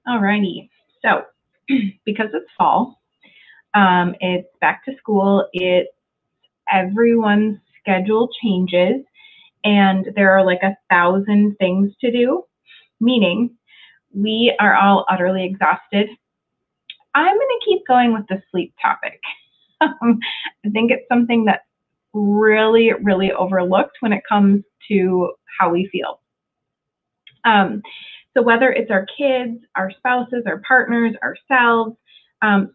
Alrighty. So, because it's fall, it's back to school. Everyone's schedule changes, and there are like 1,000 things to do, meaning we are all utterly exhausted. I'm going to keep going with the sleep topic. I think it's something that's really, really overlooked when it comes to how we feel. So whether it's our kids, our spouses, our partners, ourselves,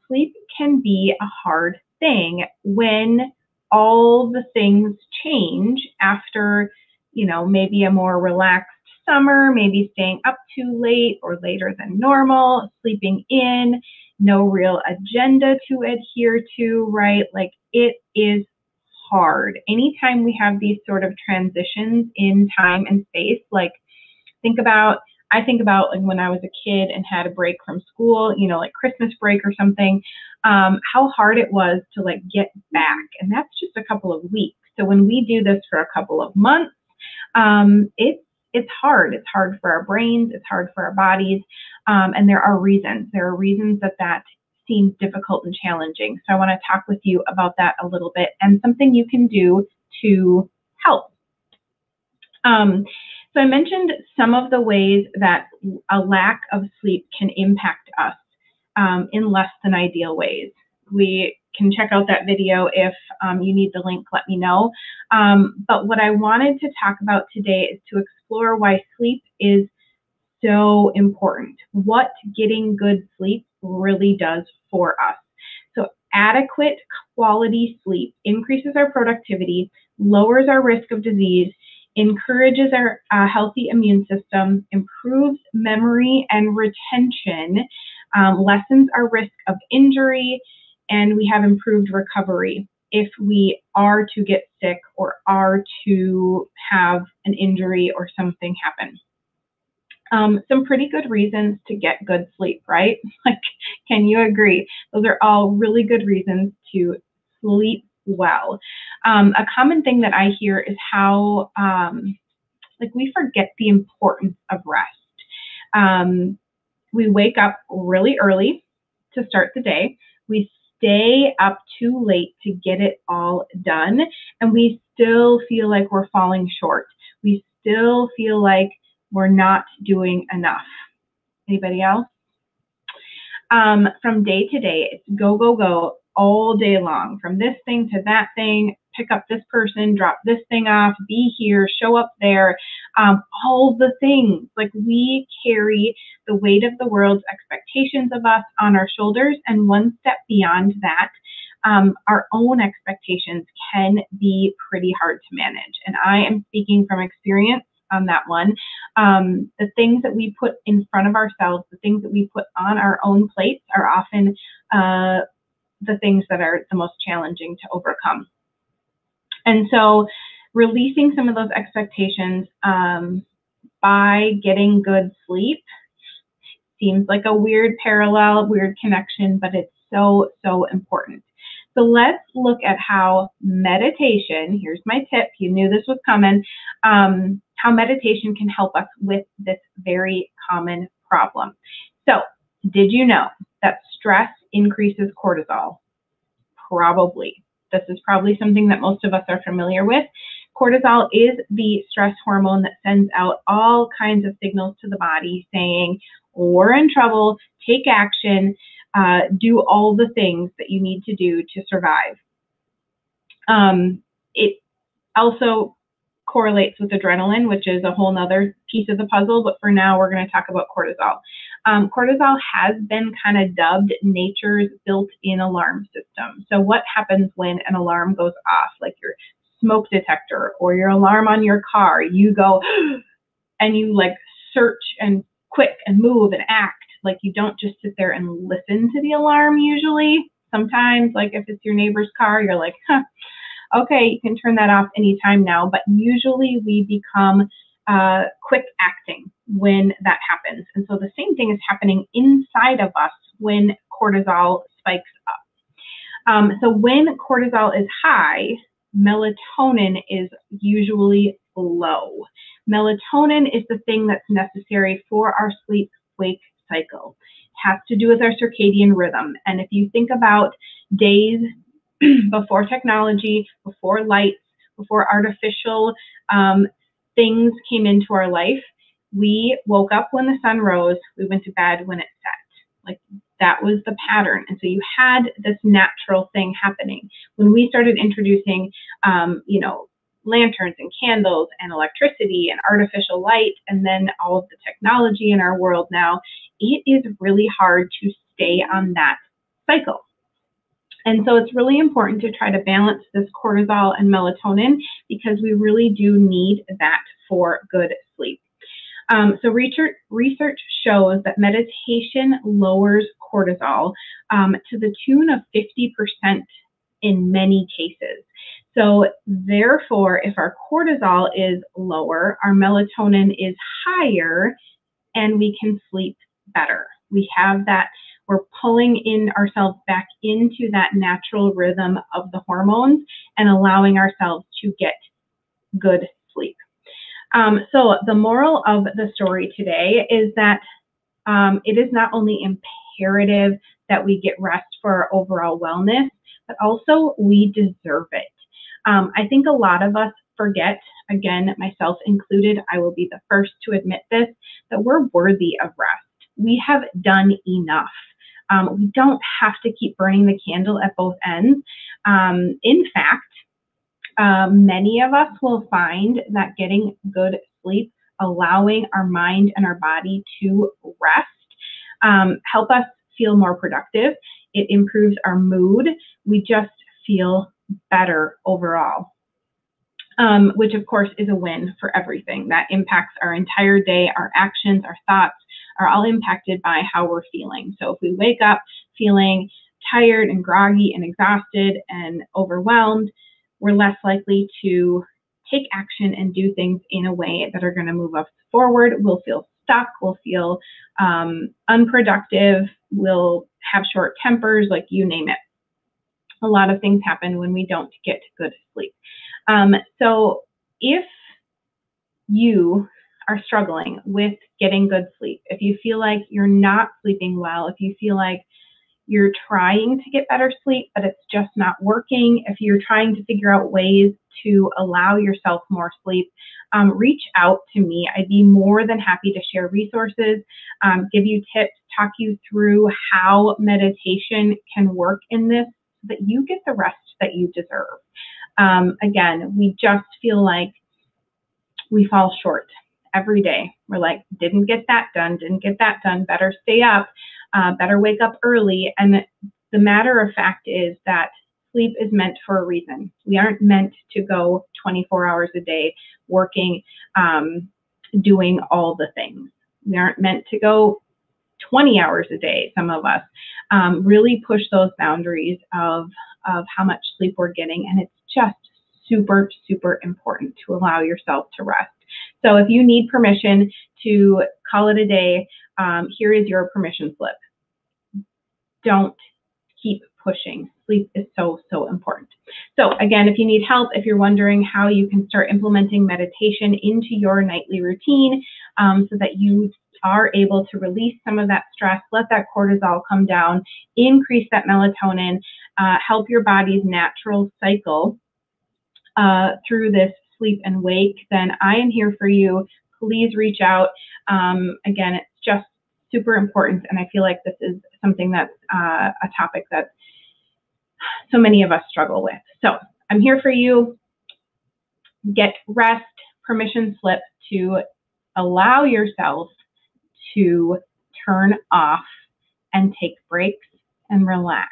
sleep can be a hard thing when all the things change after, maybe a more relaxed summer, maybe staying up too late or later than normal, sleeping in, no real agenda to adhere to, right? Like, it is hard. Anytime we have these sort of transitions in time and space, like I think about like when I was a kid and had a break from school, like Christmas break or something, how hard it was to like get back. And that's just a couple of weeks. So when we do this for a couple of months, it's hard. It's hard for our brains. It's hard for our bodies. And there are reasons. There are reasons that seems difficult and challenging. So I want to talk with you about that a little bit and something you can do to help. So I mentioned some of the ways that a lack of sleep can impact us in less than ideal ways. We can check out that video. If you need the link, let me know. But what I wanted to talk about today is to explore why sleep is so important, what getting good sleep really does for us. So adequate quality sleep increases our productivity, lowers our risk of disease, encourages our healthy immune system, improves memory and retention, lessens our risk of injury, and we have improved recovery if we are to get sick or are to have an injury or something happen. Some pretty good reasons to get good sleep, right? Like, can you agree? Those are all really good reasons to sleep well. A common thing that I hear is how we forget the importance of rest. We wake up really early to start the day. We stay up too late to get it all done, and we still feel like we're falling short. We still feel like we're not doing enough. Anybody else? From day to day, it's go, go, go all day long, from this thing to that thing, pick up this person, drop this thing off, be here, show up there, all the things. Like, we carry the weight of the world's expectations of us on our shoulders, and one step beyond that, our own expectations can be pretty hard to manage. And I am speaking from experience on that one. The things that we put in front of ourselves, the things that we put on our own plates are often the things that are the most challenging to overcome. And so releasing some of those expectations by getting good sleep seems like a weird parallel, weird connection, but it's so, so important. So let's look at how meditation, here's my tip, you knew this was coming, how meditation can help us with this very common problem. So, did you know that stress increases cortisol? Probably. This is probably something that most of us are familiar with. Cortisol is the stress hormone that sends out all kinds of signals to the body saying, we're in trouble, take action, do all the things that you need to do to survive. It also correlates with adrenaline, which is a whole nother piece of the puzzle, but for now we're going to talk about cortisol. Cortisol has been kind of dubbed nature's built-in alarm system. So what happens when an alarm goes off, like your smoke detector or your alarm on your car? You go and you like search and quick and move and act. Like, you don't just sit there and listen to the alarm usually. Sometimes, like if it's your neighbor's car, you're like, okay, you can turn that off anytime now. But usually we become quick acting when that happens. And so the same thing is happening inside of us when cortisol spikes up. So when cortisol is high, melatonin is usually low. Melatonin is the thing that's necessary for our sleep-wake cycle. It has to do with our circadian rhythm. And if you think about days before technology, before lights, before artificial things came into our life, we woke up when the sun rose, we went to bed when it set. Like, that was the pattern. And so you had this natural thing happening. When we started introducing, lanterns and candles and electricity and artificial light, and then all of the technology in our world now, it is really hard to stay on that cycle. And so it's really important to try to balance this cortisol and melatonin, because we really do need that for good sleep. So research shows that meditation lowers cortisol to the tune of 50% in many cases. So therefore, if our cortisol is lower, our melatonin is higher, and we can sleep better. We have that, we're pulling in ourselves back into that natural rhythm of the hormones and allowing ourselves to get good sleep. So the moral of the story today is that it is not only imperative that we get rest for our overall wellness, but also we deserve it. I think a lot of us forget, again, myself included, I will be the first to admit this, that we're worthy of rest. We have done enough. We don't have to keep burning the candle at both ends. In fact, many of us will find that getting good sleep, allowing our mind and our body to rest, help us feel more productive. It improves our mood. We just feel better overall, which of course is a win for everything. That impacts our entire day. Our actions, our thoughts are all impacted by how we're feeling. So if we wake up feeling tired and groggy and exhausted and overwhelmed, we're less likely to take action and do things in a way that are going to move us forward. We'll feel stuck. We'll feel unproductive. We'll have short tempers, like you name it. A lot of things happen when we don't get good sleep. So if you are struggling with getting good sleep, if you feel like you're not sleeping well, if you feel like you're trying to get better sleep, but it's just not working, if you're trying to figure out ways to allow yourself more sleep, reach out to me. I'd be more than happy to share resources, give you tips, talk you through how meditation can work in this, so that you get the rest that you deserve. Again, we just feel like we fall short every day. We're like, didn't get that done, better stay up, better wake up early. And the matter of fact is that sleep is meant for a reason. We aren't meant to go 24 hours a day working, doing all the things. We aren't meant to go 20 hours a day, some of us. Really push those boundaries of how much sleep we're getting. And it's just super, super important to allow yourself to rest. So if you need permission to call it a day, here is your permission slip. Don't keep pushing. Sleep is so, so important. So again, if you need help, if you're wondering how you can start implementing meditation into your nightly routine, so that you are able to release some of that stress, let that cortisol come down, increase that melatonin, help your body's natural cycle through this sleep and wake, then I am here for you. Please reach out. Again, it's just super important, and I feel like this is something that's a topic that so many of us struggle with. So I'm here for you. Get rest, permission slip to allow yourself to turn off and take breaks and relax.